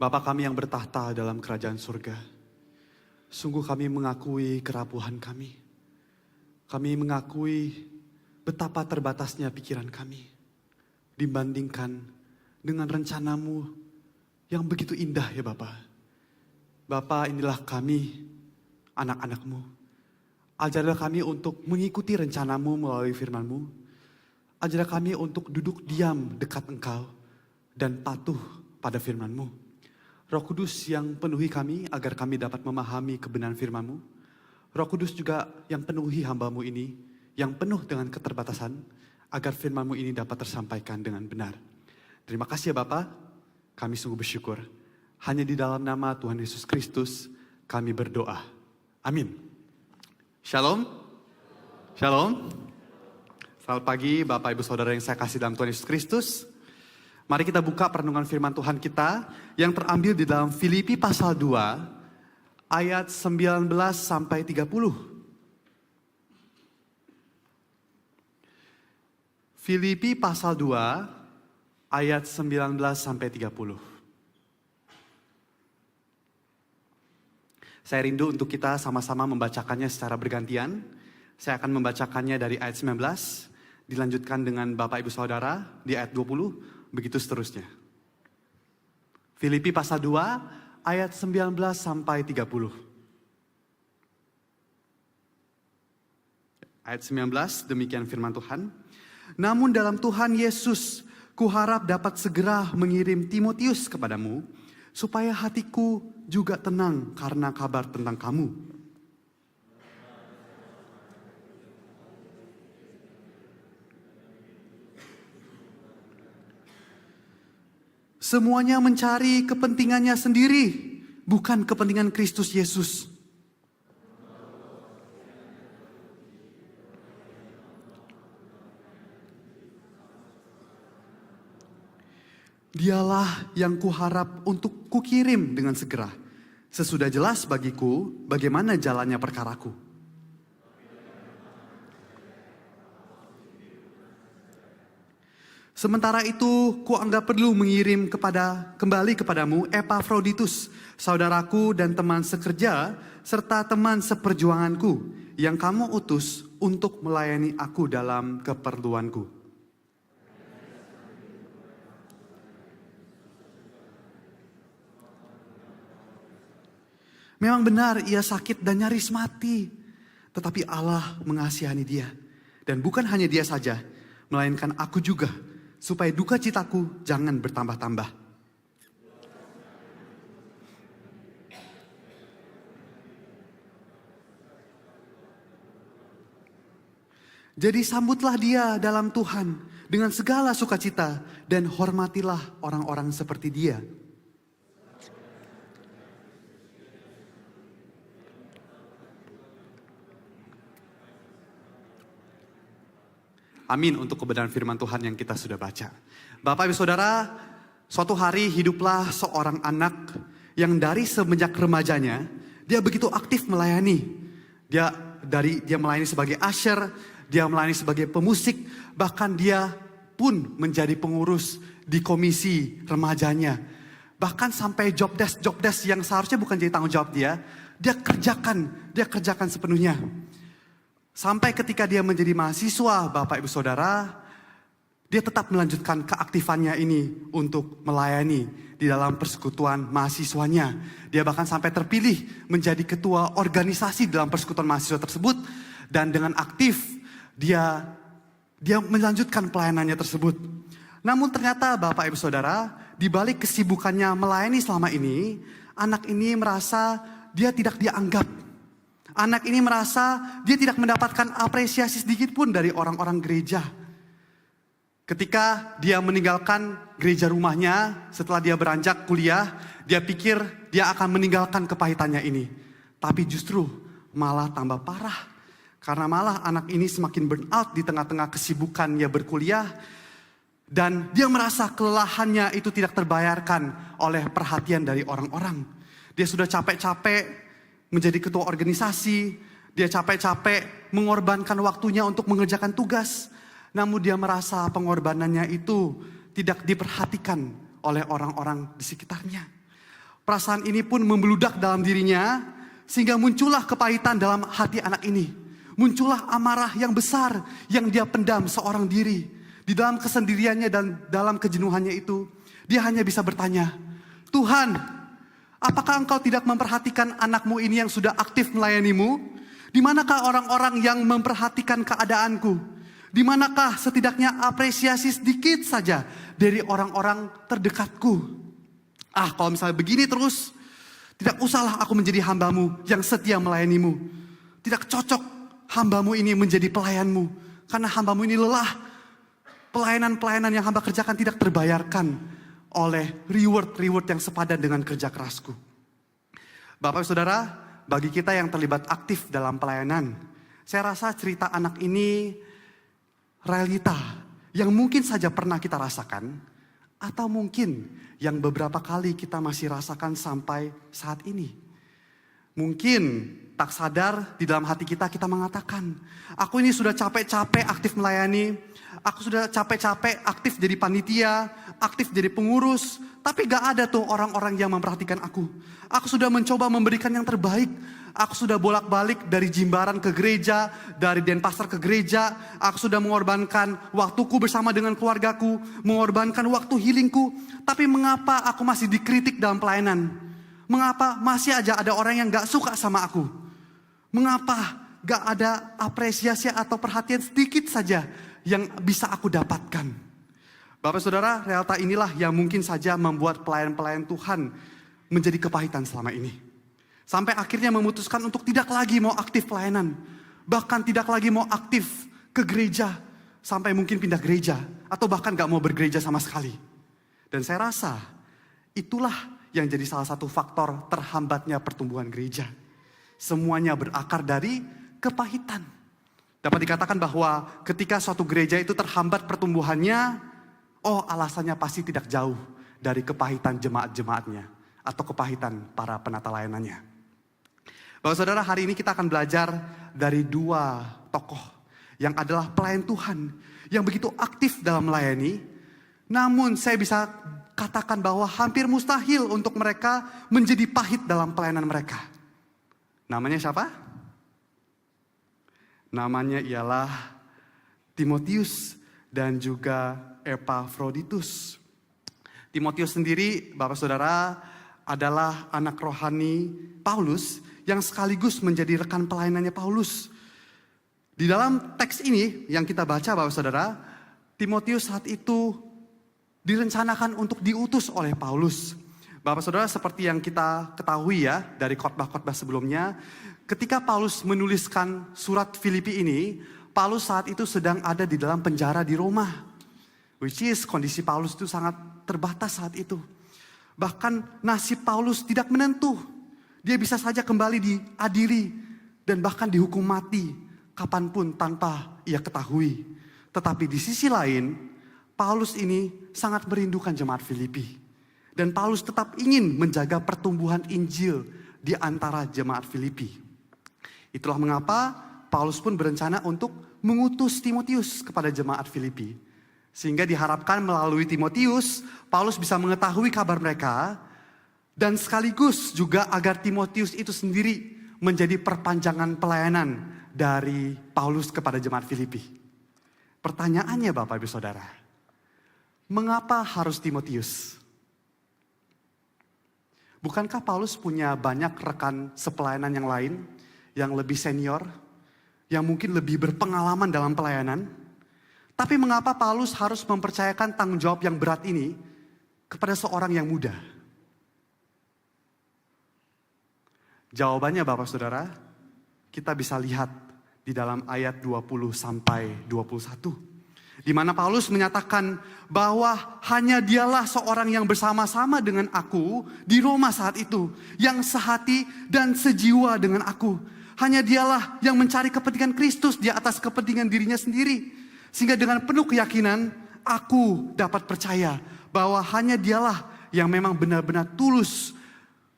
Bapa kami yang bertahta dalam kerajaan surga, sungguh kami mengakui kerapuhan kami. Kami mengakui betapa terbatasnya pikiran kami dibandingkan dengan rencanamu yang begitu indah ya Bapa. Bapa, inilah kami, anak-anakmu. Ajarlah kami untuk mengikuti rencanamu melalui firman-Mu. Ajarlah kami untuk duduk diam dekat Engkau dan patuh pada firman-Mu. Roh Kudus yang penuhi kami agar kami dapat memahami kebenaran firman-Mu. Roh Kudus juga yang penuhi hamba-Mu ini, yang penuh dengan keterbatasan, agar firman-Mu ini dapat tersampaikan dengan benar. Terima kasih ya Bapa, kami sungguh bersyukur. Hanya di dalam nama Tuhan Yesus Kristus kami berdoa. Amin. Shalom. Shalom. Selamat pagi Bapak Ibu Saudara yang saya kasih dalam Tuhan Yesus Kristus. Mari kita buka perenungan firman Tuhan kita yang terambil di dalam Filipi pasal 2 ayat 19 sampai 30. Filipi pasal 2 ayat 19 sampai 30. Saya rindu untuk kita sama-sama membacakannya secara bergantian. Saya akan membacakannya dari ayat 19, dilanjutkan dengan Bapak Ibu Saudara di ayat 20, begitu seterusnya. Filipi pasal 2 ayat 19 sampai 30. Ayat 19, demikian firman Tuhan. Namun dalam Tuhan Yesus, kuharap dapat segera mengirim Timotius kepadamu, supaya hatiku juga tenang karena kabar tentang kamu. Semuanya mencari kepentingannya sendiri, bukan kepentingan Kristus Yesus. Dialah yang kuharap untuk kukirim dengan segera. Sesudah jelas bagiku bagaimana jalannya perkaraku. Sementara itu, kuanggap perlu mengirim kembali kepadamu Epafroditus, saudaraku dan teman sekerja, serta teman seperjuanganku, yang kamu utus untuk melayani aku dalam keperluanku. Memang benar ia sakit dan nyaris mati, tetapi Allah mengasihani dia. Dan bukan hanya dia saja, melainkan aku juga, supaya duka citaku jangan bertambah-tambah. Jadi sambutlah dia dalam Tuhan dengan segala sukacita dan hormatilah orang-orang seperti dia. Amin untuk kebenaran firman Tuhan yang kita sudah baca. Bapak Ibu Saudara, suatu hari hiduplah seorang anak yang dari semenjak remajanya, dia begitu aktif melayani. Dia melayani sebagai usher, dia melayani sebagai pemusik, bahkan dia pun menjadi pengurus di komisi remajanya. Bahkan sampai job desk yang seharusnya bukan jadi tanggung jawab dia kerjakan sepenuhnya. Sampai ketika dia menjadi mahasiswa, Bapak Ibu Saudara, dia tetap melanjutkan keaktifannya ini untuk melayani di dalam persekutuan mahasiswanya. Dia bahkan sampai terpilih menjadi ketua organisasi dalam persekutuan mahasiswa tersebut. Dan dengan aktif, dia melanjutkan pelayanannya tersebut. Namun ternyata Bapak Ibu Saudara, di balik kesibukannya melayani selama ini, anak ini merasa dia tidak dianggap. Anak ini merasa dia tidak mendapatkan apresiasi sedikit pun dari orang-orang gereja. Ketika dia meninggalkan gereja rumahnya setelah dia beranjak kuliah, dia pikir dia akan meninggalkan kepahitannya ini. Tapi justru malah tambah parah. Karena malah anak ini semakin burn out di tengah-tengah kesibukannya berkuliah. Dan dia merasa kelelahannya itu tidak terbayarkan oleh perhatian dari orang-orang. Dia sudah capek-capek menjadi ketua organisasi, dia capek-capek mengorbankan waktunya untuk mengerjakan tugas. Namun dia merasa pengorbanannya itu tidak diperhatikan oleh orang-orang di sekitarnya. Perasaan ini pun membeludak dalam dirinya, sehingga muncullah kepahitan dalam hati anak ini. Muncullah amarah yang besar yang dia pendam seorang diri. Di dalam kesendiriannya dan dalam kejenuhannya itu, dia hanya bisa bertanya, Tuhan, apakah Engkau tidak memperhatikan anakmu ini yang sudah aktif melayanimu? Di manakah orang-orang yang memperhatikan keadaanku? Di manakah setidaknya apresiasi sedikit saja dari orang-orang terdekatku? Kalau misalnya begini terus, tidak usahlah aku menjadi hambamu yang setia melayanimu. Tidak cocok hambamu ini menjadi pelayanmu. Karena hambamu ini lelah. Pelayanan-pelayanan yang hamba kerjakan tidak terbayarkan oleh reward-reward yang sepadan dengan kerja kerasku. Bapak Saudara, bagi kita yang terlibat aktif dalam pelayanan, saya rasa cerita anak ini realita yang mungkin saja pernah kita rasakan, atau mungkin yang beberapa kali kita masih rasakan sampai saat ini. Mungkin tak sadar di dalam hati kita mengatakan, aku ini sudah capek-capek aktif melayani, aku sudah capek-capek aktif jadi panitia, aktif jadi pengurus, tapi gak ada tuh orang-orang yang memperhatikan aku. Aku sudah mencoba memberikan yang terbaik. Aku sudah bolak-balik dari Jimbaran ke gereja, dari Denpasar ke gereja. Aku sudah mengorbankan waktuku bersama dengan keluargaku, mengorbankan waktu healingku. Tapi mengapa aku masih dikritik dalam pelayanan? Mengapa masih aja ada orang yang gak suka sama aku? Mengapa gak ada apresiasi atau perhatian sedikit saja yang bisa aku dapatkan? Bapak Saudara, realita inilah yang mungkin saja membuat pelayan-pelayan Tuhan menjadi kepahitan selama ini. Sampai akhirnya memutuskan untuk tidak lagi mau aktif pelayanan. Bahkan tidak lagi mau aktif ke gereja. Sampai mungkin pindah gereja. Atau bahkan gak mau bergereja sama sekali. Dan saya rasa itulah yang jadi salah satu faktor terhambatnya pertumbuhan gereja. Semuanya berakar dari kepahitan. Dapat dikatakan bahwa ketika suatu gereja itu terhambat pertumbuhannya, alasannya pasti tidak jauh dari kepahitan jemaat-jemaatnya atau kepahitan para penata layanannya. Bapak Saudara, hari ini kita akan belajar dari dua tokoh yang adalah pelayan Tuhan yang begitu aktif dalam melayani. Namun saya bisa katakan bahwa hampir mustahil untuk mereka menjadi pahit dalam pelayanan mereka. Namanya siapa? Namanya ialah Timotius dan juga Epafroditus. Timotius sendiri, Bapak Saudara, adalah anak rohani Paulus yang sekaligus menjadi rekan pelayanannya Paulus. Di dalam teks ini yang kita baca, Bapak Saudara, Timotius saat itu direncanakan untuk diutus oleh Paulus. Bapak Saudara, seperti yang kita ketahui ya dari khotbah-khotbah sebelumnya, ketika Paulus menuliskan surat Filipi ini, Paulus saat itu sedang ada di dalam penjara di Roma. Which is kondisi Paulus itu sangat terbatas saat itu. Bahkan nasib Paulus tidak menentu. Dia bisa saja kembali diadili dan bahkan dihukum mati kapanpun tanpa ia ketahui. Tetapi di sisi lain, Paulus ini sangat merindukan jemaat Filipi. Dan Paulus tetap ingin menjaga pertumbuhan Injil di antara jemaat Filipi. Itulah mengapa Paulus pun berencana untuk mengutus Timotius kepada jemaat Filipi. Sehingga diharapkan melalui Timotius, Paulus bisa mengetahui kabar mereka. Dan sekaligus juga agar Timotius itu sendiri menjadi perpanjangan pelayanan dari Paulus kepada jemaat Filipi. Pertanyaannya Bapak Ibu Saudara, mengapa harus Timotius? Bukankah Paulus punya banyak rekan sepelayanan yang lain, yang lebih senior, yang mungkin lebih berpengalaman dalam pelayanan? Tapi mengapa Paulus harus mempercayakan tanggung jawab yang berat ini kepada seorang yang muda? Jawabannya Bapak Saudara, kita bisa lihat di dalam ayat 20 sampai 21. Di mana Paulus menyatakan bahwa hanya dialah seorang yang bersama-sama dengan aku di Roma saat itu, yang sehati dan sejiwa dengan aku. Hanya dialah yang mencari kepentingan Kristus di atas kepentingan dirinya sendiri. Sehingga dengan penuh keyakinan aku dapat percaya bahwa hanya dialah yang memang benar-benar tulus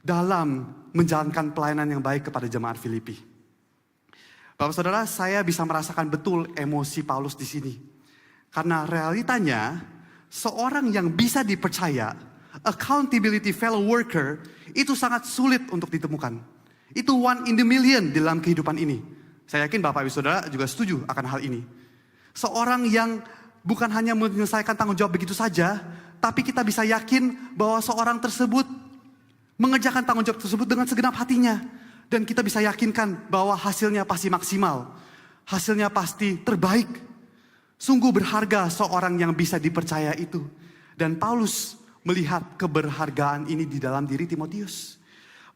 dalam menjalankan pelayanan yang baik kepada jemaat Filipi. Bapak Saudara, saya bisa merasakan betul emosi Paulus di sini. Karena realitanya, seorang yang bisa dipercaya, accountability fellow worker, itu sangat sulit untuk ditemukan. Itu one in the million di dalam kehidupan ini. Saya yakin Bapak Ibu Saudara juga setuju akan hal ini. Seorang yang bukan hanya menyelesaikan tanggung jawab begitu saja, tapi kita bisa yakin bahwa seorang tersebut mengerjakan tanggung jawab tersebut dengan segenap hatinya. Dan kita bisa yakinkan bahwa hasilnya pasti maksimal. Hasilnya pasti terbaik. Sungguh berharga seorang yang bisa dipercaya itu. Dan Paulus melihat keberhargaan ini di dalam diri Timotius.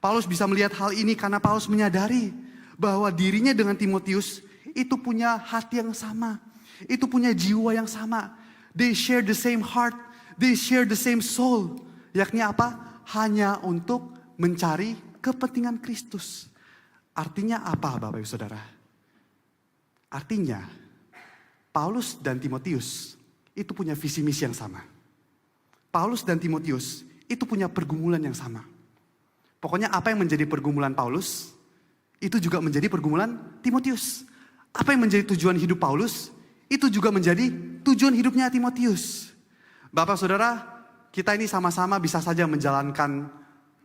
Paulus bisa melihat hal ini karena Paulus menyadari bahwa dirinya dengan Timotius itu punya hati yang sama. Itu punya jiwa yang sama. They share the same heart. They share the same soul. Yakni apa? Hanya untuk mencari kepentingan Kristus. Artinya apa Bapak Ibu Saudara? Artinya Paulus dan Timotius itu punya visi misi yang sama. Paulus dan Timotius itu punya pergumulan yang sama. Pokoknya apa yang menjadi pergumulan Paulus, itu juga menjadi pergumulan Timotius. Apa yang menjadi tujuan hidup Paulus, itu juga menjadi tujuan hidupnya Timotius. Bapak Saudara, kita ini sama-sama bisa saja menjalankan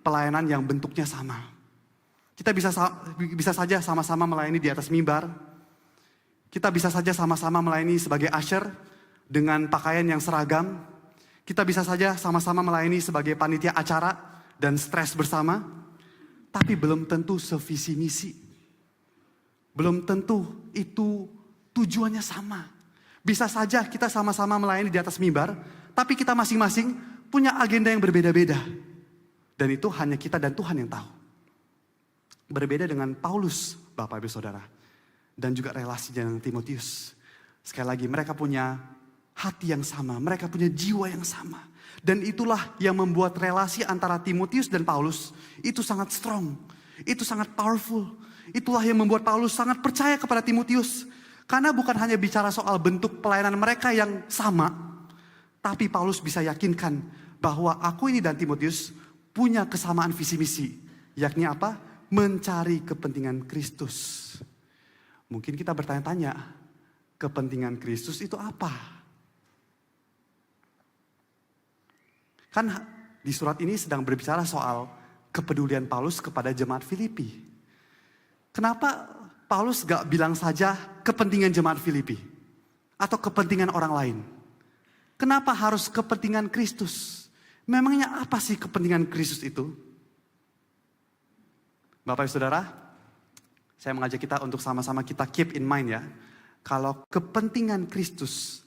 pelayanan yang bentuknya sama. Kita bisa saja sama-sama melayani di atas mimbar. Kita bisa saja sama-sama melayani sebagai usher dengan pakaian yang seragam. Kita bisa saja sama-sama melayani sebagai panitia acara dan stres bersama. Tapi belum tentu sevisi misi. Belum tentu itu tujuannya sama. Bisa saja kita sama-sama melayani di atas mimbar, tapi kita masing-masing punya agenda yang berbeda-beda. Dan itu hanya kita dan Tuhan yang tahu. Berbeda dengan Paulus, Bapak Ibu Saudara. Dan juga relasinya dengan Timotius. Sekali lagi, mereka punya hati yang sama, mereka punya jiwa yang sama. Dan itulah yang membuat relasi antara Timotius dan Paulus itu sangat strong, itu sangat powerful. Itulah yang membuat Paulus sangat percaya kepada Timotius. Karena bukan hanya bicara soal bentuk pelayanan mereka yang sama, tapi Paulus bisa yakinkan bahwa aku ini dan Timotius punya kesamaan visi misi. Yakni apa? Mencari kepentingan Kristus. Mungkin kita bertanya-tanya, kepentingan Kristus itu apa? Kan di surat ini sedang berbicara soal kepedulian Paulus kepada jemaat Filipi. Kenapa Paulus gak bilang saja kepentingan jemaat Filipi? Atau kepentingan orang lain? Kenapa harus kepentingan Kristus? Memangnya apa sih kepentingan Kristus itu? Bapak Ibu Saudara, saya mengajak kita untuk sama-sama kita keep in mind ya. Kalau kepentingan Kristus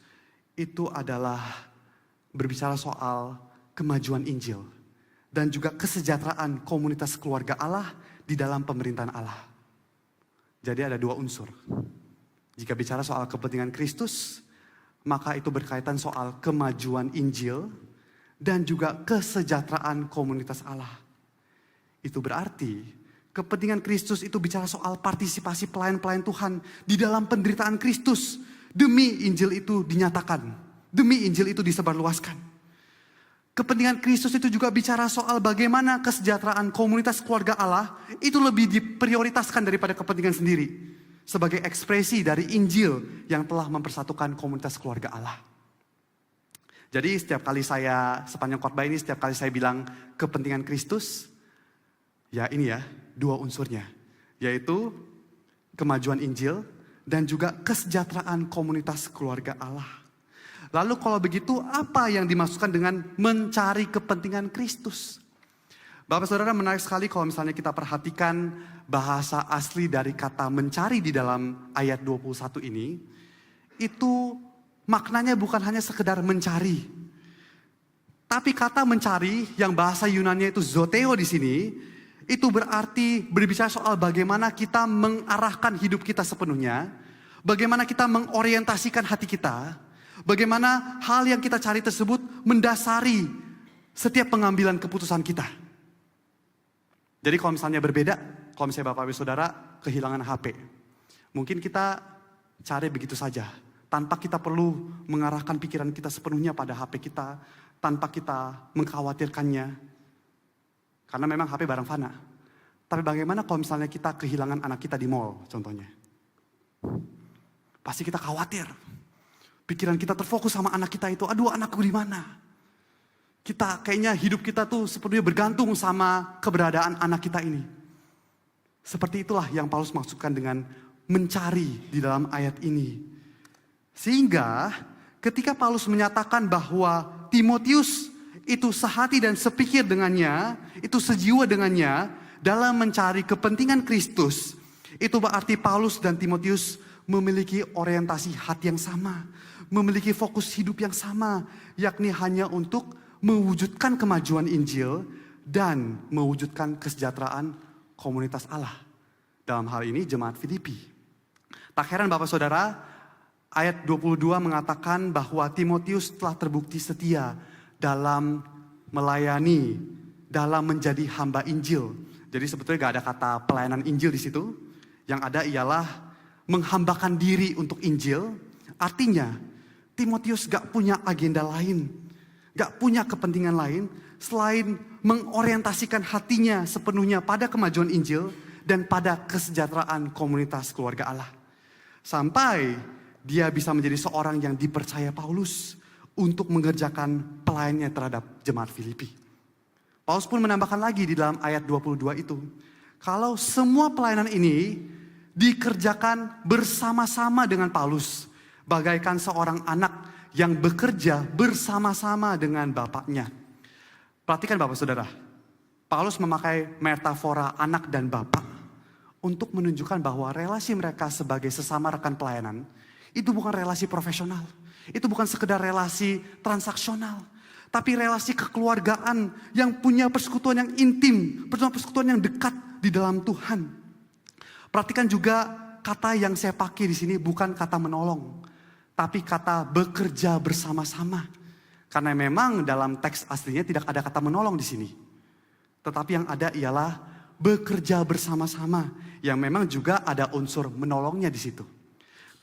itu adalah berbicara soal kemajuan Injil. Dan juga kesejahteraan komunitas keluarga Allah di dalam pemerintahan Allah. Jadi ada dua unsur. Jika bicara soal kepentingan Kristus, maka itu berkaitan soal kemajuan Injil dan juga kesejahteraan komunitas Allah. Itu berarti kepentingan Kristus itu bicara soal partisipasi pelayan-pelayan Tuhan di dalam penderitaan Kristus. Demi Injil itu dinyatakan, demi Injil itu disebarluaskan. Kepentingan Kristus itu juga bicara soal bagaimana kesejahteraan komunitas keluarga Allah itu lebih diprioritaskan daripada kepentingan sendiri. Sebagai ekspresi dari Injil yang telah mempersatukan komunitas keluarga Allah. Jadi setiap kali saya, sepanjang khotbah ini setiap kali saya bilang kepentingan Kristus, ya ini ya, dua unsurnya. Yaitu kemajuan Injil dan juga kesejahteraan komunitas keluarga Allah. Lalu kalau begitu apa yang dimaksudkan dengan mencari kepentingan Kristus? Bapak Saudara, menarik sekali kalau misalnya kita perhatikan bahasa asli dari kata mencari di dalam ayat 21 ini. Itu maknanya bukan hanya sekedar mencari. Tapi kata mencari yang bahasa Yunani itu zoteo di sini. Itu berarti berbicara soal bagaimana kita mengarahkan hidup kita sepenuhnya. Bagaimana kita mengorientasikan hati kita. Bagaimana hal yang kita cari tersebut mendasari setiap pengambilan keputusan kita. Jadi kalau misalnya berbeda, kalau misalnya Bapak Ibu Saudara kehilangan HP. Mungkin kita cari begitu saja. Tanpa kita perlu mengarahkan pikiran kita sepenuhnya pada HP kita. Tanpa kita mengkhawatirkannya. Karena memang HP barang fana. Tapi bagaimana kalau misalnya kita kehilangan anak kita di mall contohnya. Pasti kita khawatir. Pikiran kita terfokus sama anak kita itu. Aduh, anakku di mana? kayaknya hidup kita tuh sepenuhnya bergantung sama keberadaan anak kita ini. Seperti itulah yang Paulus maksudkan dengan mencari di dalam ayat ini. Sehingga ketika Paulus menyatakan bahwa Timotius itu sehati dan sepikir dengannya, itu sejiwa dengannya dalam mencari kepentingan Kristus, itu berarti Paulus dan Timotius memiliki orientasi hati yang sama, memiliki fokus hidup yang sama, yakni hanya untuk mewujudkan kemajuan Injil dan mewujudkan kesejahteraan komunitas Allah. Dalam hal ini jemaat Filipi. Tak heran Bapak Saudara, ayat 22 mengatakan bahwa Timotius telah terbukti setia dalam melayani, dalam menjadi hamba Injil. Jadi sebetulnya gak ada kata pelayanan Injil di situ. Yang ada ialah menghambakan diri untuk Injil. Artinya Timotius gak punya agenda lain, gak punya kepentingan lain selain mengorientasikan hatinya sepenuhnya pada kemajuan Injil dan pada kesejahteraan komunitas keluarga Allah. Sampai dia bisa menjadi seorang yang dipercaya Paulus untuk mengerjakan pelayanannya terhadap jemaat Filipi. Paulus pun menambahkan lagi di dalam ayat 22 itu, kalau semua pelayanan ini dikerjakan bersama-sama dengan Paulus, bagaikan seorang anak yang bekerja bersama-sama dengan bapaknya. Perhatikan Bapak Saudara, Paulus memakai metafora anak dan bapak untuk menunjukkan bahwa relasi mereka sebagai sesama rekan pelayanan itu bukan relasi profesional, itu bukan sekedar relasi transaksional, tapi relasi kekeluargaan yang punya persekutuan yang intim, persekutuan yang dekat di dalam Tuhan. Perhatikan juga kata yang saya pakai di sini bukan kata menolong, tapi kata bekerja bersama-sama. Karena memang dalam teks aslinya tidak ada kata menolong di sini. Tetapi yang ada ialah bekerja bersama-sama, yang memang juga ada unsur menolongnya di situ.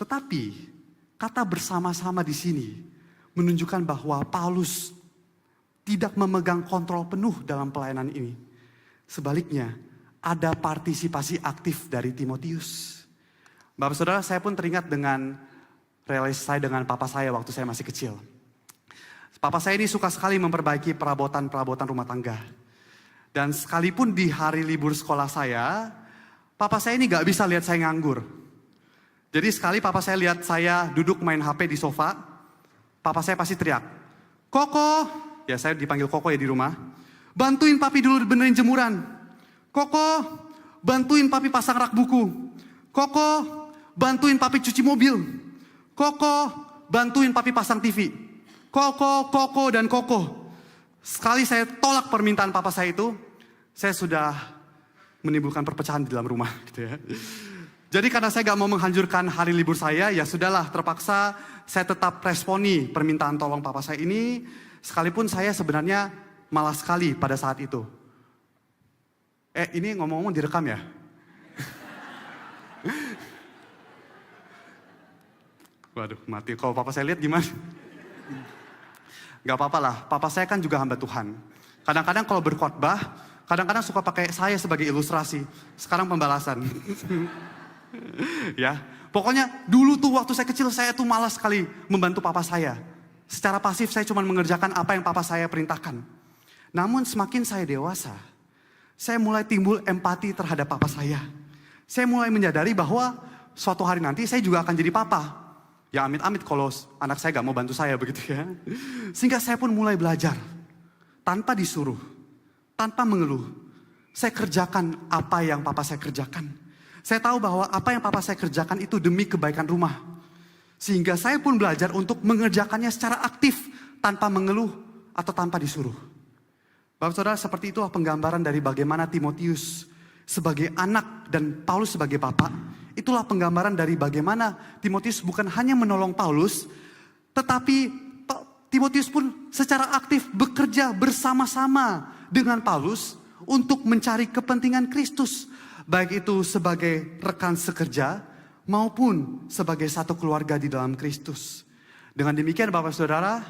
Tetapi kata bersama-sama di sini menunjukkan bahwa Paulus tidak memegang kontrol penuh dalam pelayanan ini. Sebaliknya, ada partisipasi aktif dari Timotius. Bapak Saudara, saya pun teringat dengan relasi saya dengan papa saya waktu saya masih kecil. Papa saya ini suka sekali memperbaiki perabotan-perabotan rumah tangga. Dan sekalipun di hari libur sekolah saya, papa saya ini gak bisa lihat saya nganggur. Jadi sekali papa saya lihat saya duduk main HP di sofa, papa saya pasti teriak, "Koko," ya saya dipanggil Koko ya di rumah, "bantuin papi dulu benerin jemuran. Koko, bantuin papi pasang rak buku. Koko, bantuin papi cuci mobil. Koko, bantuin papi pasang TV." Koko, dan Koko. Sekali saya tolak permintaan papa saya itu, saya sudah menimbulkan perpecahan di dalam rumah gitu ya. Jadi karena saya gak mau menghancurkan hari libur saya, ya sudahlah terpaksa saya tetap responi permintaan tolong papa saya ini, sekalipun saya sebenarnya malas sekali pada saat itu. Ini ngomong-ngomong direkam ya? Waduh, mati. Kalau papa saya lihat gimana? Gak apa-apa lah, papa saya kan juga hamba Tuhan. Kadang-kadang kalau berkhotbah, kadang-kadang suka pakai saya sebagai ilustrasi. Sekarang pembalasan. Ya, pokoknya dulu tuh waktu saya kecil saya tuh malas sekali membantu papa saya. Secara pasif saya cuma mengerjakan apa yang papa saya perintahkan. Namun semakin saya dewasa, saya mulai timbul empati terhadap papa saya. Saya mulai menyadari bahwa suatu hari nanti saya juga akan jadi papa. Ya amit-amit kalau anak saya gak mau bantu saya begitu ya. Sehingga saya pun mulai belajar. Tanpa disuruh, tanpa mengeluh. Saya kerjakan apa yang papa saya kerjakan. Saya tahu bahwa apa yang papa saya kerjakan itu demi kebaikan rumah. Sehingga saya pun belajar untuk mengerjakannya secara aktif. Tanpa mengeluh atau tanpa disuruh. Bapak Saudara, seperti itulah penggambaran dari bagaimana Timotius sebagai anak dan Paulus sebagai bapak. Itulah penggambaran dari bagaimana Timotius bukan hanya menolong Paulus, tetapi Timotius pun secara aktif bekerja bersama-sama dengan Paulus untuk mencari kepentingan Kristus. Baik itu sebagai rekan sekerja maupun sebagai satu keluarga di dalam Kristus. Dengan demikian Bapak Saudara,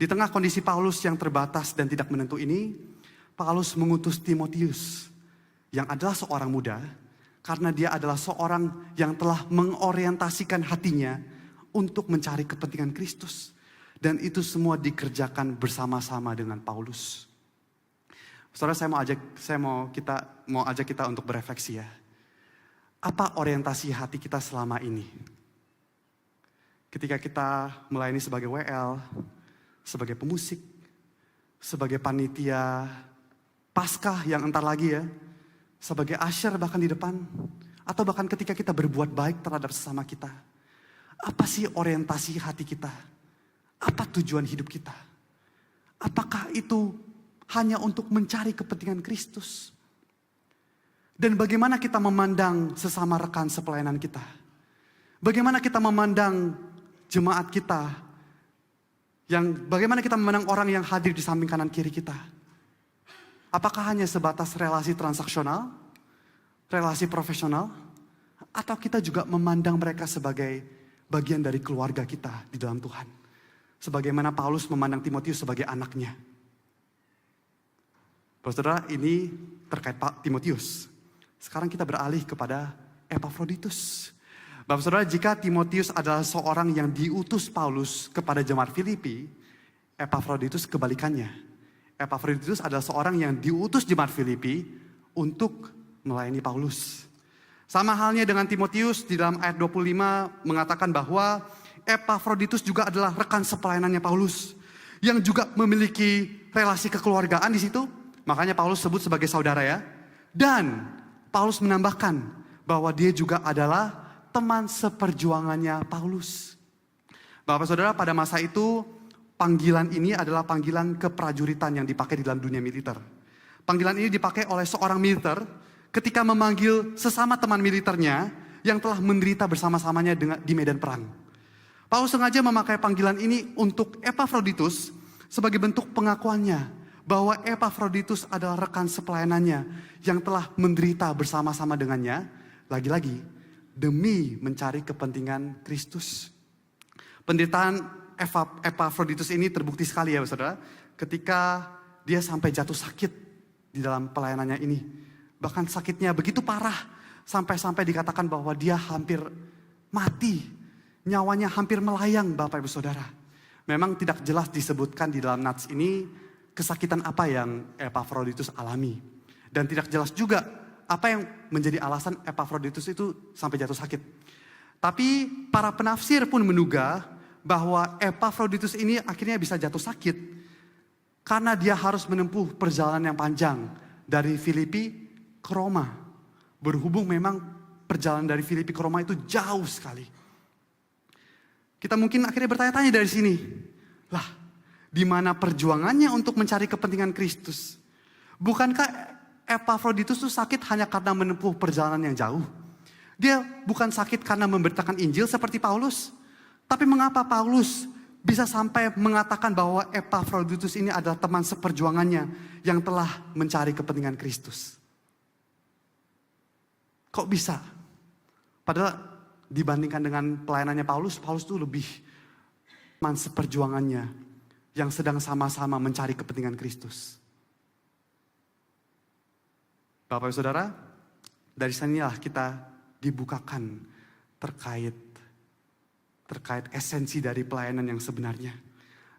di tengah kondisi Paulus yang terbatas dan tidak menentu ini, Paulus mengutus Timotius yang adalah seorang muda, karena dia adalah seorang yang telah mengorientasikan hatinya untuk mencari kepentingan Kristus. Dan itu semua dikerjakan bersama-sama dengan Paulus. Saudara, saya mau ajak kita untuk berefleksi ya. Apa orientasi hati kita selama ini? Ketika kita melayani sebagai WL, sebagai pemusik, sebagai panitia Paskah yang entar lagi ya, sebagai usher bahkan di depan, atau bahkan ketika kita berbuat baik terhadap sesama kita. Apa sih orientasi hati kita? Apa tujuan hidup kita? Apakah itu hanya untuk mencari kepentingan Kristus? Dan bagaimana kita memandang sesama rekan sepelayanan kita? Bagaimana kita memandang jemaat kita? Bagaimana kita memandang orang yang hadir di samping kanan kiri kita? Apakah hanya sebatas relasi transaksional? Relasi profesional? Atau kita juga memandang mereka sebagai bagian dari keluarga kita di dalam Tuhan? Sebagaimana Paulus memandang Timotius sebagai anaknya. Saudara, ini terkait Pak Timotius. Sekarang kita beralih kepada Epafroditus. Bapak saudara, jika Timotius adalah seorang yang diutus Paulus kepada jemaat Filipi, Epafroditus kebalikannya. Epafroditus adalah seorang yang diutus jemaat Filipi untuk melayani Paulus. Sama halnya dengan Timotius, di dalam ayat 25 mengatakan bahwa Epafroditus juga adalah rekan sepelayanannya Paulus, yang juga memiliki relasi kekeluargaan di situ. Makanya Paulus sebut sebagai saudara ya. Dan Paulus menambahkan bahwa dia juga adalah teman seperjuangannya Paulus. Bapak saudara, pada masa itu panggilan ini adalah panggilan keprajuritan yang dipakai di dalam dunia militer. Panggilan ini dipakai oleh seorang militer ketika memanggil sesama teman militernya yang telah menderita bersama-samanya di medan perang. Paulus sengaja memakai panggilan ini untuk Epafroditus sebagai bentuk pengakuannya bahwa Epafroditus adalah rekan sepelayanannya yang telah menderita bersama-sama dengannya, lagi-lagi demi mencari kepentingan Kristus. Penderitaan Epafroditus ini terbukti sekali ya saudara, ketika dia sampai jatuh sakit di dalam pelayanannya ini. Bahkan sakitnya begitu parah, sampai-sampai dikatakan bahwa dia hampir mati. Nyawanya hampir melayang Bapak Ibu Saudara. Memang tidak jelas disebutkan di dalam nats ini kesakitan apa yang Epafroditus alami. Dan tidak jelas juga apa yang menjadi alasan Epafroditus itu sampai jatuh sakit. Tapi para penafsir pun menduga bahwa Epafroditus ini akhirnya bisa jatuh sakit karena dia harus menempuh perjalanan yang panjang dari Filipi ke Roma. Berhubung memang perjalanan dari Filipi ke Roma itu jauh sekali. Kita mungkin akhirnya bertanya-tanya dari sini. Lah, di mana perjuangannya untuk mencari kepentingan Kristus? Bukankah Epafroditus itu sakit hanya karena menempuh perjalanan yang jauh? Dia bukan sakit karena memberitakan Injil seperti Paulus. Tapi mengapa Paulus bisa sampai mengatakan bahwa Epafroditus ini adalah teman seperjuangannya yang telah mencari kepentingan Kristus? Kok bisa? Padahal dibandingkan dengan pelayanannya Paulus itu lebih teman seperjuangannya yang sedang sama-sama mencari kepentingan Kristus. Bapak Ibu Saudara, dari sinilah kita dibukakan terkait esensi dari pelayanan yang sebenarnya.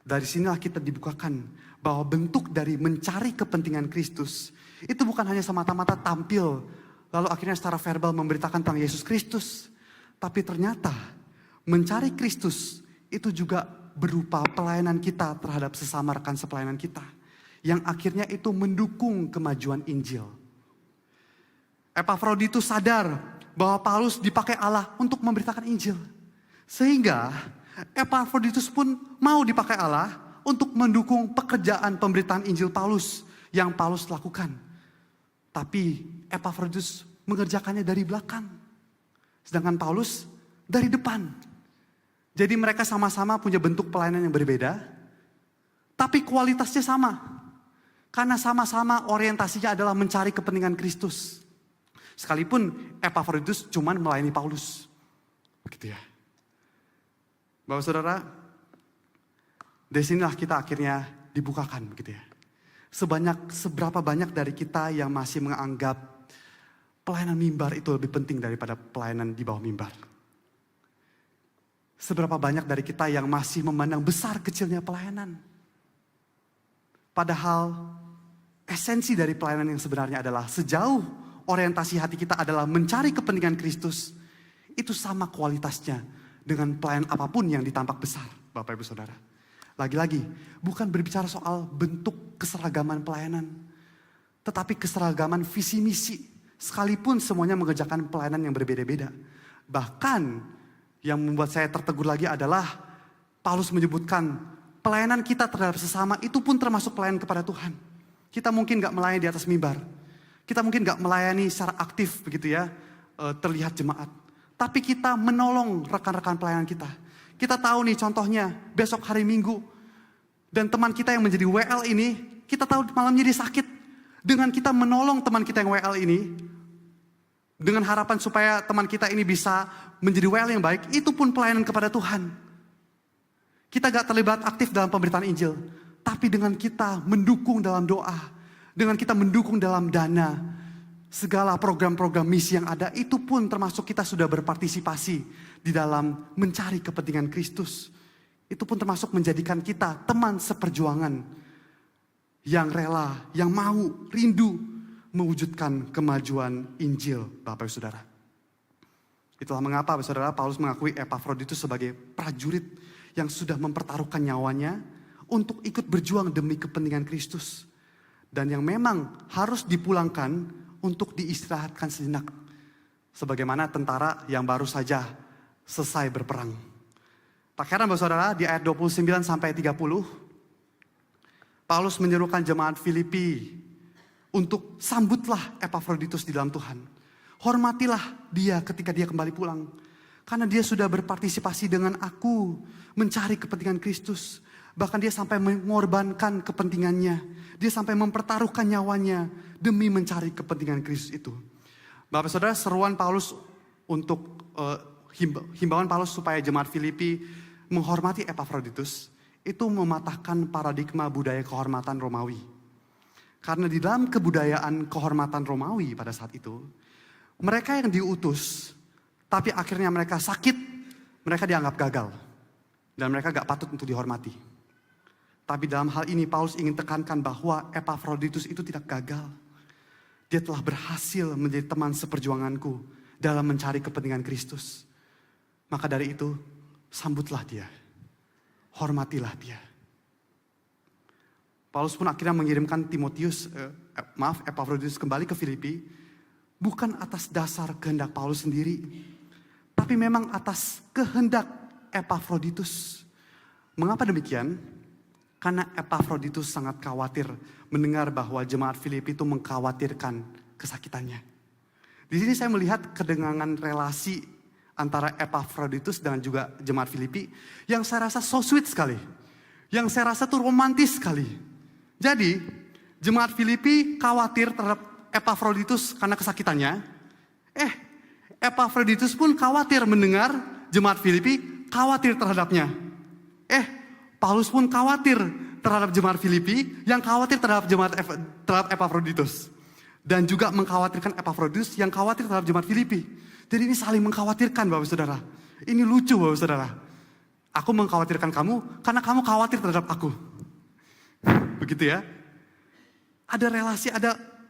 Dari sinilah kita dibukakan bahwa bentuk dari mencari kepentingan Kristus itu bukan hanya semata-mata tampil lalu akhirnya secara verbal memberitakan tentang Yesus Kristus. Tapi ternyata mencari Kristus itu juga berupa pelayanan kita terhadap sesama rekan sepelayanan kita. Yang akhirnya itu mendukung kemajuan Injil. Epafroditus sadar bahwa Paulus dipakai Allah untuk memberitakan Injil. Sehingga Epafroditus pun mau dipakai Allah untuk mendukung pekerjaan pemberitaan Injil Paulus yang Paulus lakukan. Tapi Epafroditus mengerjakannya dari belakang. Sedangkan Paulus dari depan. Jadi mereka sama-sama punya bentuk pelayanan yang berbeda. Tapi kualitasnya sama. Karena sama-sama orientasinya adalah mencari kepentingan Kristus. Sekalipun Epafroditus cuman melayani Paulus. Begitu ya. Bapak saudara, dari sinilah kita akhirnya dibukakan begitu ya. Seberapa banyak dari kita yang masih menganggap pelayanan mimbar itu lebih penting daripada pelayanan di bawah mimbar. Seberapa banyak dari kita yang masih memandang besar kecilnya pelayanan. Padahal esensi dari pelayanan yang sebenarnya adalah sejauh orientasi hati kita adalah mencari kepentingan Kristus, itu sama kualitasnya dengan pelayan apapun yang ditampak besar, Bapak Ibu Saudara. Lagi-lagi, bukan berbicara soal bentuk keseragaman pelayanan, tetapi keseragaman visi misi, sekalipun semuanya mengerjakan pelayanan yang berbeda-beda. Bahkan yang membuat saya tertegur lagi adalah Paulus menyebutkan pelayanan kita terhadap sesama itu pun termasuk pelayanan kepada Tuhan. Kita mungkin gak melayani di atas mimbar. Kita mungkin gak melayani secara aktif begitu ya, terlihat jemaat. Tapi kita menolong rekan-rekan pelayanan kita. Kita tahu nih contohnya, besok hari Minggu. Dan teman kita yang menjadi WL ini, kita tahu malamnya dia sakit. Dengan kita menolong teman kita yang WL ini, dengan harapan supaya teman kita ini bisa menjadi WL yang baik, itu pun pelayanan kepada Tuhan. Kita gak terlibat aktif dalam pemberitaan Injil. Tapi dengan kita mendukung dalam doa, dengan kita mendukung dalam dana, segala program-program misi yang ada, itu pun termasuk kita sudah berpartisipasi di dalam mencari kepentingan Kristus. Itu pun termasuk menjadikan kita teman seperjuangan yang rela, yang mau, rindu mewujudkan kemajuan Injil, Bapak Ibu Saudara. Itulah mengapa, Bapak Saudara, Paulus mengakui Epafroditus sebagai prajurit yang sudah mempertaruhkan nyawanya untuk ikut berjuang demi kepentingan Kristus. Dan yang memang harus dipulangkan untuk diistirahatkan sejenak. Sebagaimana tentara yang baru saja selesai berperang. Tak heran Bapak Saudara, di ayat 29 sampai 30, Paulus menyerukan jemaat Filipi untuk sambutlah Epafroditus di dalam Tuhan. Hormatilah dia ketika dia kembali pulang. Karena dia sudah berpartisipasi dengan aku mencari kepentingan Kristus. Bahkan dia sampai mengorbankan kepentingannya. Dia sampai mempertaruhkan nyawanya demi mencari kepentingan Kristus itu. Bapak Saudara, seruan Paulus untuk himbauan Paulus supaya jemaat Filipi menghormati Epafroditus itu mematahkan paradigma budaya kehormatan Romawi. Karena di dalam kebudayaan kehormatan Romawi pada saat itu, mereka yang diutus tapi akhirnya mereka sakit, mereka dianggap gagal dan mereka gak patut untuk dihormati. Tapi dalam hal ini Paulus ingin tekankan bahwa Epafroditus itu tidak gagal. Dia telah berhasil menjadi teman seperjuanganku dalam mencari kepentingan Kristus. Maka dari itu, sambutlah dia. Hormatilah dia. Paulus pun akhirnya mengirimkan Epafroditus kembali ke Filipi. Bukan atas dasar kehendak Paulus sendiri. Tapi memang atas kehendak Epafroditus. Mengapa demikian? Karena Epafroditus sangat khawatir mendengar bahwa jemaat Filipi itu mengkhawatirkan kesakitannya. Di sini saya melihat kedengangan relasi antara Epafroditus dengan juga jemaat Filipi yang saya rasa so sweet sekali. Yang saya rasa tuh romantis sekali. Jadi jemaat Filipi khawatir terhadap Epafroditus karena kesakitannya. Epafroditus pun khawatir mendengar jemaat Filipi khawatir terhadapnya. Paulus pun khawatir terhadap jemaat Filipi yang khawatir terhadap terhadap Epafroditus. Dan juga mengkhawatirkan Epafroditus yang khawatir terhadap jemaat Filipi. Jadi ini saling mengkhawatirkan Bapak Saudara. Ini lucu Bapak Saudara. Aku mengkhawatirkan kamu karena kamu khawatir terhadap aku. Begitu ya. Ada relasi,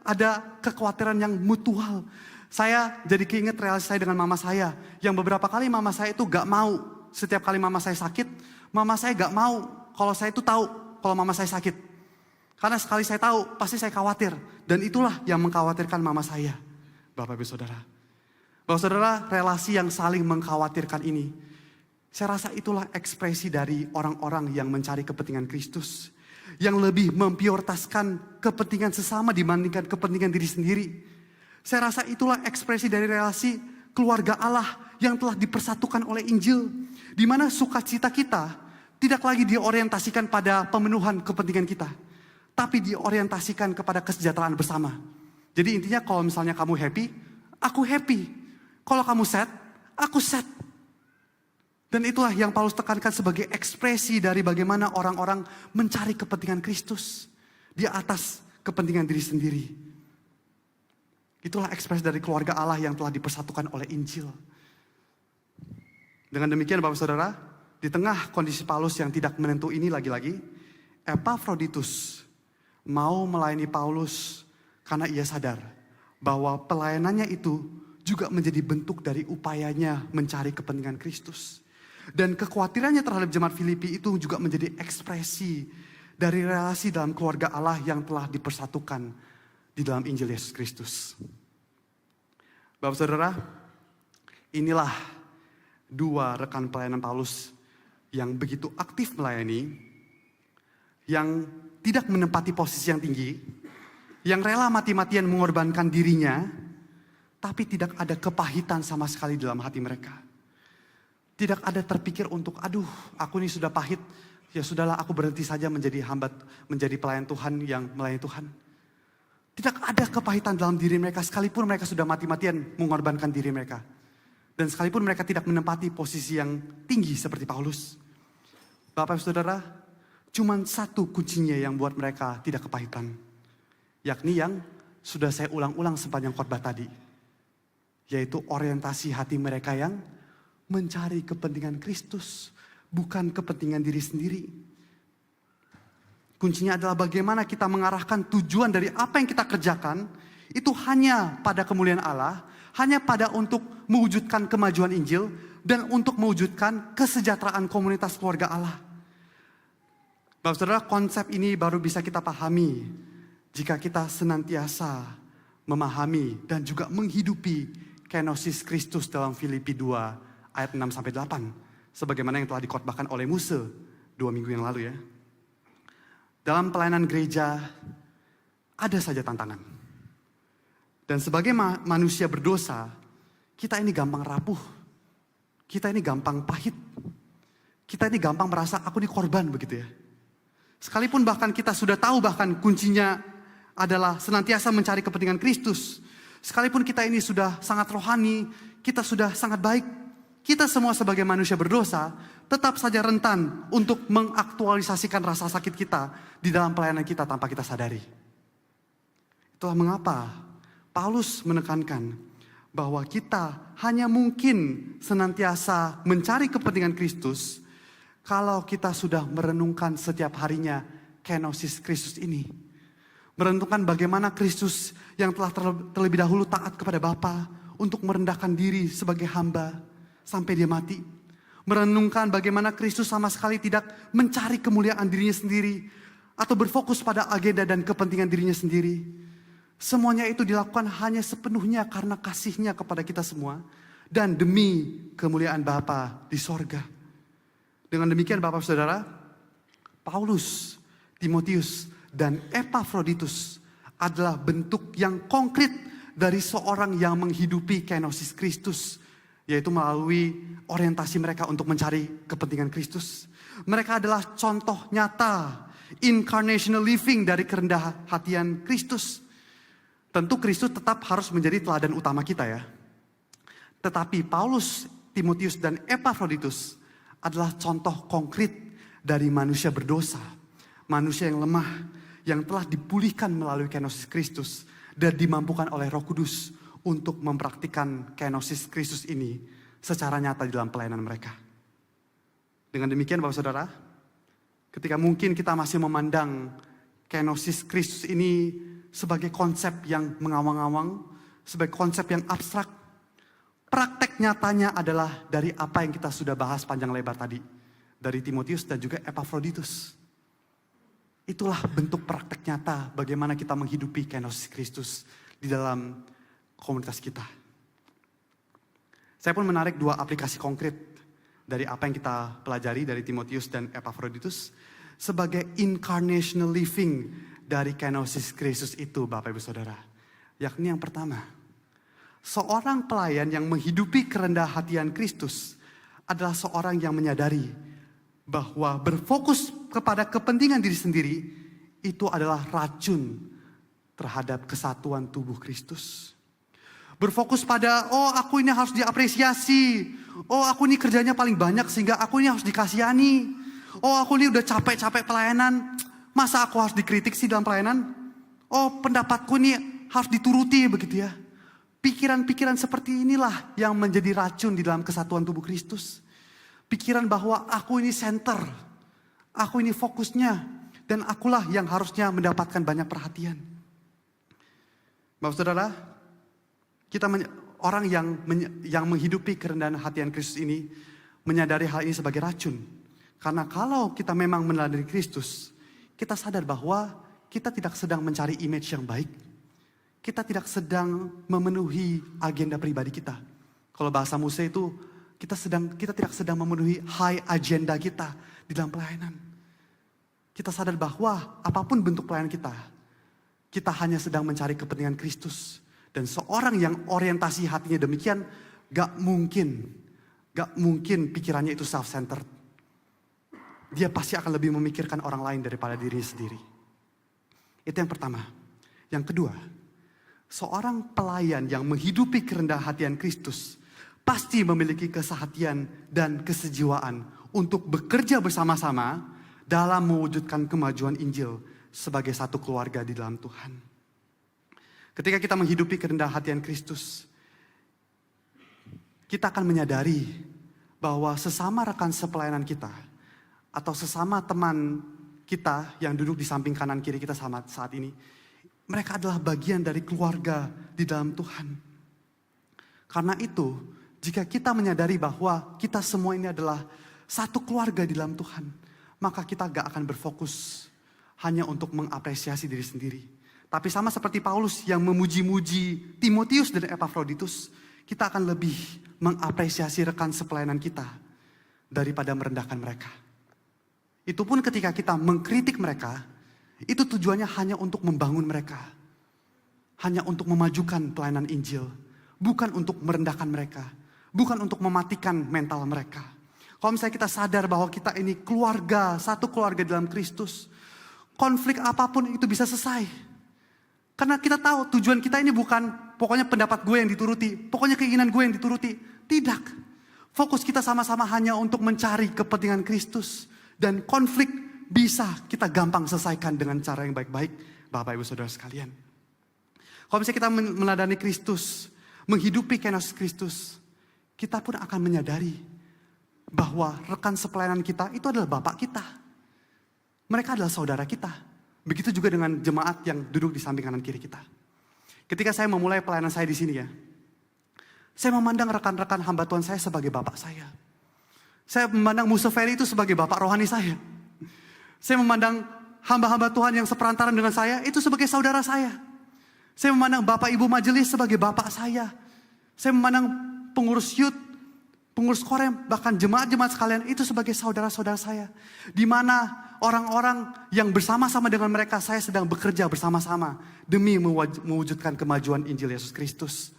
ada kekhawatiran yang mutual. Saya jadi keinget relasi saya dengan mama saya. Yang beberapa kali mama saya itu gak mau. Setiap kali mama saya sakit, mama saya gak mau kalau saya itu tahu kalau mama saya sakit. Karena sekali saya tahu, pasti saya khawatir. Dan itulah yang mengkhawatirkan mama saya. Bapak Ibu Saudara. Bapak Saudara, relasi yang saling mengkhawatirkan ini. Saya rasa itulah ekspresi dari orang-orang yang mencari kepentingan Kristus. Yang lebih memprioritaskan kepentingan sesama dibandingkan kepentingan diri sendiri. Saya rasa itulah ekspresi dari relasi keluarga Allah yang telah dipersatukan oleh Injil. Di mana sukacita kita tidak lagi diorientasikan pada pemenuhan kepentingan kita. Tapi diorientasikan kepada kesejahteraan bersama. Jadi intinya kalau misalnya kamu happy, aku happy. Kalau kamu sad, aku sad. Dan itulah yang Paulus tekankan sebagai ekspresi dari bagaimana orang-orang mencari kepentingan Kristus. Di atas kepentingan diri sendiri. Itulah ekspresi dari keluarga Allah yang telah dipersatukan oleh Injil. Dengan demikian Bapak Saudara, di tengah kondisi Paulus yang tidak menentu ini lagi-lagi, Epafroditus mau melayani Paulus karena ia sadar bahwa pelayanannya itu juga menjadi bentuk dari upayanya mencari kepentingan Kristus. Dan kekhawatirannya terhadap jemaat Filipi itu juga menjadi ekspresi dari relasi dalam keluarga Allah yang telah dipersatukan di dalam Injil Yesus Kristus. Bapak Saudara, inilah dua rekan pelayanan Paulus yang begitu aktif melayani, yang tidak menempati posisi yang tinggi, yang rela mati-matian mengorbankan dirinya, tapi tidak ada kepahitan sama sekali dalam hati mereka. Tidak ada terpikir untuk, aduh aku ini sudah pahit, ya sudahlah aku berhenti saja menjadi hamba, menjadi pelayan Tuhan yang melayani Tuhan. Tidak ada kepahitan dalam diri mereka sekalipun mereka sudah mati-matian mengorbankan diri mereka. Dan sekalipun mereka tidak menempati posisi yang tinggi seperti Paulus. Bapak Ibu Saudara, cuma satu kuncinya yang buat mereka tidak kepahitan. Yakni yang sudah saya ulang-ulang sepanjang khotbah tadi. Yaitu orientasi hati mereka yang mencari kepentingan Kristus, bukan kepentingan diri sendiri. Kuncinya adalah bagaimana kita mengarahkan tujuan dari apa yang kita kerjakan, itu hanya pada kemuliaan Allah, hanya pada untuk mewujudkan kemajuan Injil, dan untuk mewujudkan kesejahteraan komunitas keluarga Allah. Bapak Saudara, konsep ini baru bisa kita pahami jika kita senantiasa memahami dan juga menghidupi kenosis Kristus dalam Filipi 2 ayat 6-8. Sebagaimana yang telah dikhotbahkan oleh Muse 2 minggu yang lalu ya. Dalam pelayanan gereja ada saja tantangan. Dan sebagai manusia berdosa, kita ini gampang rapuh. Kita ini gampang pahit. Kita ini gampang merasa aku ini korban begitu ya. Sekalipun bahkan kita sudah tahu bahkan kuncinya adalah senantiasa mencari kepentingan Kristus. Sekalipun kita ini sudah sangat rohani, kita sudah sangat baik. Kita semua sebagai manusia berdosa tetap saja rentan untuk mengaktualisasikan rasa sakit kita di dalam pelayanan kita tanpa kita sadari. Itulah mengapa Paulus menekankan bahwa kita hanya mungkin senantiasa mencari kepentingan Kristus kalau kita sudah merenungkan setiap harinya kenosis Kristus ini. Merenungkan bagaimana Kristus yang telah terlebih dahulu taat kepada Bapa untuk merendahkan diri sebagai hamba sampai dia mati. Merenungkan bagaimana Kristus sama sekali tidak mencari kemuliaan dirinya sendiri atau berfokus pada agenda dan kepentingan dirinya sendiri. Semuanya itu dilakukan hanya sepenuhnya karena kasihnya kepada kita semua dan demi kemuliaan Bapa di sorga. Dengan demikian Bapak Saudara, Paulus, Timotius, dan Epafroditus adalah bentuk yang konkret dari seorang yang menghidupi kenosis Kristus, yaitu melalui orientasi mereka untuk mencari kepentingan Kristus. Mereka adalah contoh nyata incarnational living dari kerendahan hatian Kristus. Tentu Kristus tetap harus menjadi teladan utama kita ya. Tetapi Paulus, Timotius, dan Epafroditus adalah contoh konkret dari manusia berdosa. Manusia yang lemah, yang telah dipulihkan melalui kenosis Kristus dan dimampukan oleh Roh Kudus untuk mempraktikkan kenosis Kristus ini secara nyata di dalam pelayanan mereka. Dengan demikian Bapak Saudara, ketika mungkin kita masih memandang kenosis Kristus ini sebagai konsep yang mengawang-awang, sebagai konsep yang abstrak, praktek nyatanya adalah dari apa yang kita sudah bahas panjang lebar tadi, dari Timotius dan juga Epafroditus. Itulah bentuk praktek nyata bagaimana kita menghidupi kenosis Kristus di dalam komunitas kita. Saya pun menarik dua aplikasi konkret dari apa yang kita pelajari dari Timotius dan Epafroditus sebagai incarnational living dari kenosis Kristus itu Bapak Ibu Saudara. Yakni yang pertama, seorang pelayan yang menghidupi kerendahan hatian Kristus adalah seorang yang menyadari bahwa berfokus kepada kepentingan diri sendiri itu adalah racun terhadap kesatuan tubuh Kristus. Berfokus pada, oh aku ini harus diapresiasi, oh aku ini kerjanya paling banyak sehingga aku ini harus dikasihani, oh aku ini udah capek-capek pelayanan, masa aku harus dikritik sih dalam pelayanan, oh pendapatku ini harus dituruti begitu ya. Pikiran-pikiran seperti inilah yang menjadi racun di dalam kesatuan tubuh Kristus. Pikiran bahwa aku ini center, aku ini fokusnya, dan akulah yang harusnya mendapatkan banyak perhatian. Bapak Saudara, kita orang yang menghidupi kerendahan hatian Kristus ini menyadari hal ini sebagai racun. Karena kalau kita memang meneladani Kristus, kita sadar bahwa kita tidak sedang mencari image yang baik. Kita tidak sedang memenuhi agenda pribadi kita. Kalau bahasa Musa itu, kita tidak sedang memenuhi high agenda kita di dalam pelayanan. Kita sadar bahwa apapun bentuk pelayanan kita hanya sedang mencari kepentingan Kristus. Dan seorang yang orientasi hatinya demikian, gak mungkin pikirannya itu self-centered. Dia pasti akan lebih memikirkan orang lain daripada dirinya sendiri. Itu yang pertama. Yang kedua, seorang pelayan yang menghidupi kerendahan hatian Kristus pasti memiliki kesehatian dan kesejiwaan untuk bekerja bersama-sama dalam mewujudkan kemajuan Injil sebagai satu keluarga di dalam Tuhan. Ketika kita menghidupi kerendahan hatian Kristus, kita akan menyadari bahwa sesama rekan sepelayanan kita atau sesama teman kita yang duduk di samping kanan kiri kita saat ini, mereka adalah bagian dari keluarga di dalam Tuhan. Karena itu, jika kita menyadari bahwa kita semua ini adalah satu keluarga di dalam Tuhan, maka kita gak akan berfokus hanya untuk mengapresiasi diri sendiri. Tapi sama seperti Paulus yang memuji-muji Timotius dan Epafroditus, kita akan lebih mengapresiasi rekan sepelayanan kita daripada merendahkan mereka. Itu pun ketika kita mengkritik mereka, itu tujuannya hanya untuk membangun mereka. Hanya untuk memajukan pelayanan Injil. Bukan untuk merendahkan mereka. Bukan untuk mematikan mental mereka. Kalau misalnya kita sadar bahwa kita ini keluarga, satu keluarga dalam Kristus, konflik apapun itu bisa selesai. Karena kita tahu tujuan kita ini bukan pokoknya pendapat gue yang dituruti, pokoknya keinginan gue yang dituruti. Tidak. Fokus kita sama-sama hanya untuk mencari kepentingan Kristus. Dan konflik bisa kita gampang selesaikan dengan cara yang baik-baik, Bapak Ibu Saudara sekalian. Kalau misalnya kita meneladani Kristus, menghidupi kenosis Kristus, kita pun akan menyadari bahwa rekan sepelayanan kita itu adalah Bapak kita. Mereka adalah saudara kita. Begitu juga dengan jemaat yang duduk di samping kanan kiri kita. Ketika saya memulai pelayanan saya di sini ya, saya memandang rekan-rekan hamba Tuhan saya sebagai Bapak saya. Saya memandang Musa Ferry itu sebagai Bapak rohani saya. Saya memandang hamba-hamba Tuhan yang seperantaran dengan saya itu sebagai saudara saya. Saya memandang Bapak Ibu Majelis sebagai Bapak saya. Saya memandang pengurus youth, pengurus korem, bahkan jemaat-jemaat sekalian itu sebagai saudara-saudara saya. Di mana orang-orang yang bersama-sama dengan mereka saya sedang bekerja bersama-sama demi mewujudkan kemajuan Injil Yesus Kristus.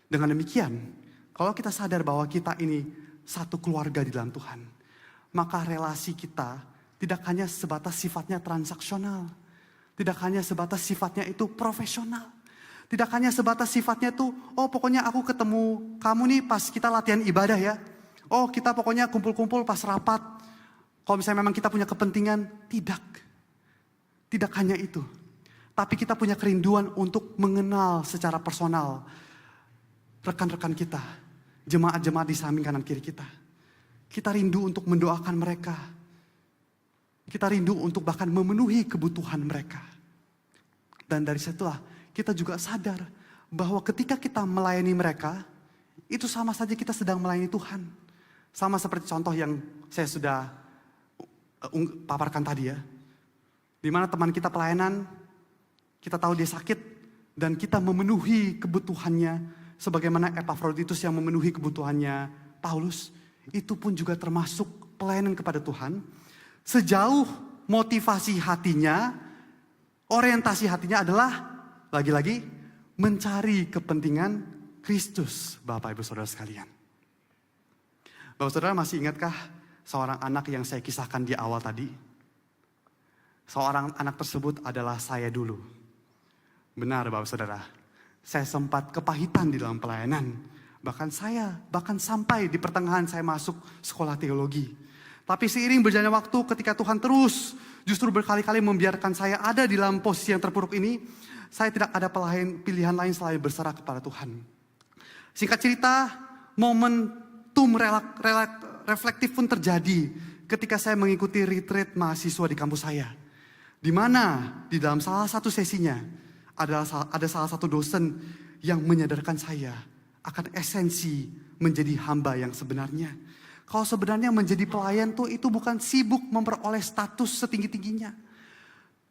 Dengan demikian, kalau kita sadar bahwa kita ini satu keluarga di dalam Tuhan, maka relasi kita tidak hanya sebatas sifatnya transaksional, tidak hanya sebatas sifatnya itu profesional, tidak hanya sebatas sifatnya itu, oh pokoknya aku ketemu kamu nih pas kita latihan ibadah ya, oh kita pokoknya kumpul-kumpul pas rapat, kalau misalnya memang kita punya kepentingan. Tidak hanya itu, tapi kita punya kerinduan untuk mengenal secara personal rekan-rekan kita, jemaat-jemaat di samping kanan kiri kita. Kita rindu untuk mendoakan mereka. Kita rindu untuk bahkan memenuhi kebutuhan mereka. Dan dari situlah kita juga sadar bahwa ketika kita melayani mereka, itu sama saja kita sedang melayani Tuhan. Sama seperti contoh yang saya sudah paparkan tadi ya. Di mana teman kita pelayanan, kita tahu dia sakit, dan kita memenuhi kebutuhannya sebagaimana Epafroditus yang memenuhi kebutuhannya Paulus. Itu pun juga termasuk pelayanan kepada Tuhan. Sejauh motivasi hatinya, orientasi hatinya adalah lagi-lagi mencari kepentingan Kristus, Bapak Ibu Saudara sekalian. Bapak Saudara masih ingatkah seorang anak yang saya kisahkan di awal tadi? Seorang anak tersebut adalah saya dulu. Benar Bapak Saudara. Saya sempat kepahitan di dalam pelayanan. Bahkan sampai di pertengahan saya masuk sekolah teologi. Tapi seiring berjalannya waktu, ketika Tuhan terus justru berkali-kali membiarkan saya ada di dalam posisi yang terpuruk ini, saya tidak ada pilihan lain selain berserah kepada Tuhan. Singkat cerita, momentum reflektif pun terjadi ketika saya mengikuti retreat mahasiswa di kampus saya. Di mana di dalam salah satu sesinya ada salah satu dosen yang menyadarkan saya akan esensi menjadi hamba yang sebenarnya. Kalau sebenarnya menjadi pelayan itu bukan sibuk memperoleh status setinggi-tingginya.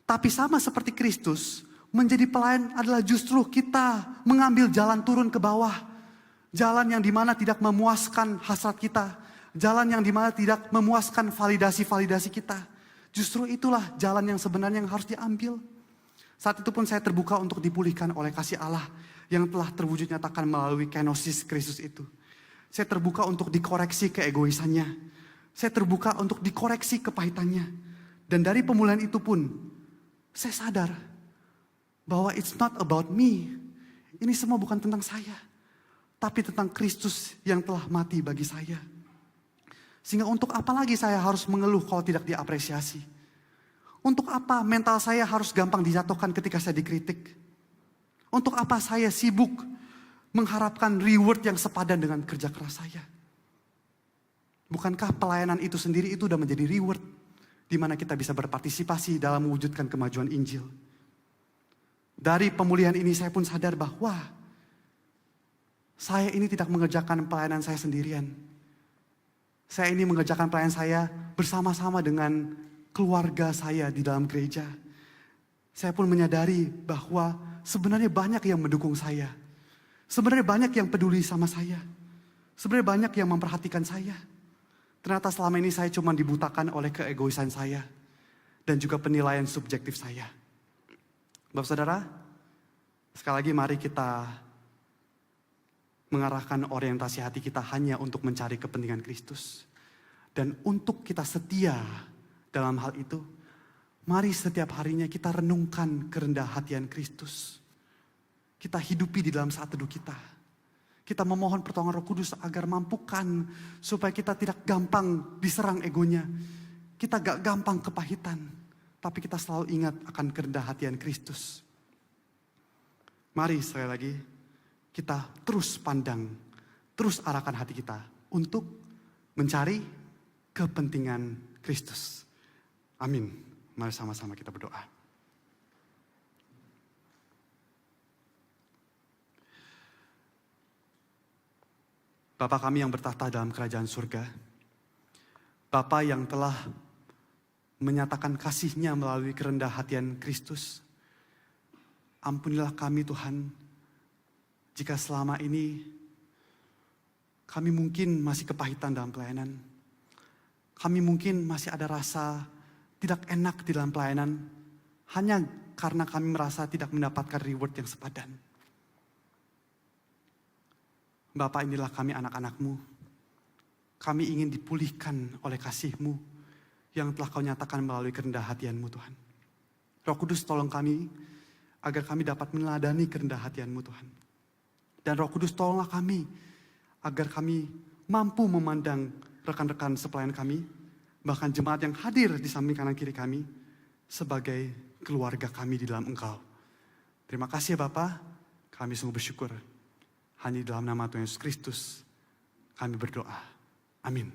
Tapi sama seperti Kristus, menjadi pelayan adalah justru kita mengambil jalan turun ke bawah. Jalan yang dimana tidak memuaskan hasrat kita. Jalan yang dimana tidak memuaskan validasi-validasi kita. Justru itulah jalan yang sebenarnya yang harus diambil. Saat itu pun saya terbuka untuk dipulihkan oleh kasih Allah yang telah terwujud nyatakan melalui kenosis Kristus itu. Saya terbuka untuk dikoreksi keegoisannya. Saya terbuka untuk dikoreksi kepahitannya. Dan dari pemulihan itu pun, saya sadar bahwa it's not about me. Ini semua bukan tentang saya. Tapi tentang Kristus yang telah mati bagi saya. Sehingga untuk apa lagi saya harus mengeluh kalau tidak diapresiasi? Untuk apa mental saya harus gampang dijatuhkan ketika saya dikritik? Untuk apa saya sibuk mengharapkan reward yang sepadan dengan kerja keras saya? Bukankah pelayanan itu sendiri itu sudah menjadi reward? Di mana kita bisa berpartisipasi dalam mewujudkan kemajuan Injil. Dari pemulihan ini saya pun sadar bahwa saya ini tidak mengerjakan pelayanan saya sendirian. Saya ini mengerjakan pelayanan saya bersama-sama dengan keluarga saya di dalam gereja. Saya pun menyadari bahwa sebenarnya banyak yang mendukung saya. Sebenarnya banyak yang peduli sama saya. Sebenarnya banyak yang memperhatikan saya. Ternyata selama ini saya cuma dibutakan oleh keegoisan saya. Dan juga penilaian subjektif saya. Bapak Saudara, sekali lagi mari kita mengarahkan orientasi hati kita hanya untuk mencari kepentingan Kristus. Dan untuk kita setia dalam hal itu, mari setiap harinya kita renungkan kerendah hatian Kristus. Kita hidupi di dalam saat teduh kita. Kita memohon pertolongan Roh Kudus agar mampukan supaya kita tidak gampang diserang egonya. Kita gak gampang kepahitan, tapi kita selalu ingat akan kerendah hatian Kristus. Mari sekali lagi, kita terus pandang, terus arahkan hati kita untuk mencari kepentingan Kristus. Amin. Mari sama-sama kita berdoa. Bapa kami yang bertahta dalam kerajaan surga, Bapa yang telah menyatakan kasih-Nya melalui kerendah hatian Kristus, ampunilah kami Tuhan, jika selama ini kami mungkin masih kepahitan dalam pelayanan. Kami mungkin masih ada rasa tidak enak di dalam pelayanan. Hanya karena kami merasa tidak mendapatkan reward yang sepadan. Bapa, inilah kami anak-anak-Mu. Kami ingin dipulihkan oleh kasih-Mu yang telah Kau nyatakan melalui kerendah hatian-Mu Tuhan. Roh Kudus tolong kami agar kami dapat meneladani kerendah hatian-Mu Tuhan. Dan Roh Kudus tolonglah kami agar kami mampu memandang rekan-rekan sepelayan kami, bahkan jemaat yang hadir di samping kanan kiri kami, sebagai keluarga kami di dalam Engkau. Terima kasih ya Bapa, kami sungguh bersyukur. Hanya di dalam nama Tuhan Yesus Kristus kami berdoa. Amin.